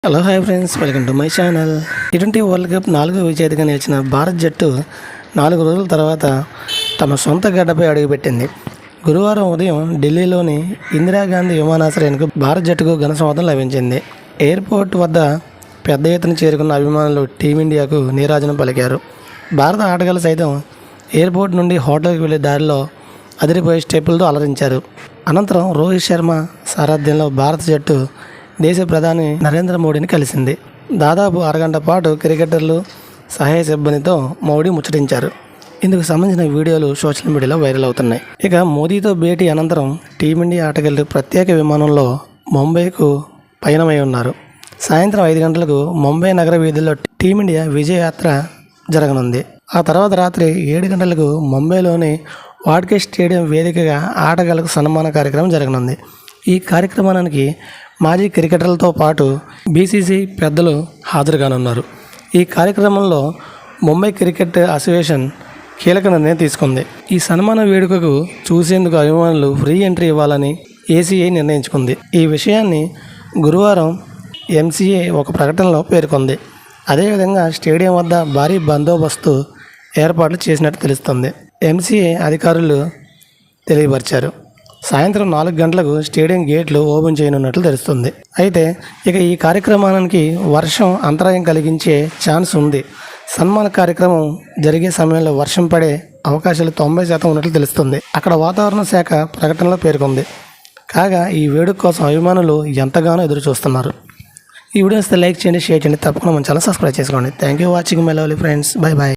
Hello hi friends, welcome to my channel. T20 world cup 4వ విజేతగా నిలిచిన భారత్ జట్టు 4 రోజుల తర్వాత తమ సొంత గడ్డపై అడుగుపెట్టింది. గురువారం ఉదయం ఢిల్లీలోని ఇందిరాగాంధీ విమానాశ్రయానికి భారత్ జట్టుకు ఘన స్వాగతం లభించింది. ఎయిర్పోర్ట్ వద్ద పెద్ద ఎత్తున చేరుకున్న అభిమానులు టీమిండియాకు నీరాజనం పలికారు. భారత ఆటగాళ్లు సైతం ఎయిర్పోర్ట్ నుండి హోటల్కి వెళ్లే దారిలో అదిరిపోయే స్టెప్పులతో అలరించారు. అనంతరం రోహిత్ శర్మ సారథ్యంలో భారత జట్టు దేశ ప్రధాని నరేంద్ర మోడీని కలిసింది. దాదాపు అరగంట పాటు క్రికెటర్లు, సహాయ సిబ్బందితో మోడీ ముచ్చటించారు. ఇందుకు సంబంధించిన వీడియోలు సోషల్ మీడియాలో వైరల్ అవుతున్నాయి. ఇక మోదీతో భేటీ అనంతరం టీమిండియా ఆటగాళ్లు ప్రత్యేక విమానంలో ముంబైకు పయనమై ఉన్నారు. సాయంత్రం 5 గంటలకు ముంబై నగర వీధుల్లో టీమిండియా విజయయాత్ర జరగనుంది. ఆ తర్వాత రాత్రి 7 గంటలకు ముంబైలోని వాడ్కే స్టేడియం వేదికగా ఆటగాళ్లకు సన్మాన కార్యక్రమం జరగనుంది. ఈ కార్యక్రమానికి మాజీ క్రికెటర్లతో పాటు బీసీసీ పెద్దలు హాజరుగానున్నారు. ఈ కార్యక్రమంలో ముంబై క్రికెట్ అసోసియేషన్ కీలక నిర్ణయం తీసుకుంది. ఈ సన్మాన వేడుకకు చూసేందుకు అభిమానులు ఫ్రీ ఎంట్రీ ఇవ్వాలని ఏసీఐ నిర్ణయించుకుంది. ఈ విషయాన్ని గురువారం ఎంసీఏ ఒక ప్రకటనలో పేర్కొంది. అదేవిధంగా స్టేడియం వద్ద భారీ బందోబస్తు ఏర్పాట్లు చేసినట్టు తెలుస్తుంది. ఎంసీఏ అధికారులు తెలియపరిచారు. సాయంత్రం 4 గంటలకు స్టేడియం గేట్లు ఓపెన్ చేయనున్నట్లు తెలుస్తుంది. అయితే ఇక ఈ కార్యక్రమానికి వర్షం అంతరాయం కలిగించే ఛాన్స్ ఉంది. సన్మాన కార్యక్రమం జరిగే సమయంలో వర్షం పడే అవకాశాలు 90% ఉన్నట్లు తెలుస్తుంది. అక్కడ వాతావరణ శాఖ ప్రకటనలో పేర్కొంది. కాగా ఈ వేడుక కోసం అభిమానులు ఎంతగానో ఎదురు చూస్తున్నారు. ఈ వీడియోస్ లైక్ చేయండి, షేర్ చేయండి, తప్పకుండా మన ఛానల్ సబ్స్క్రైబ్ చేసుకోండి. Thank you watching my lovely friends. Bye bye.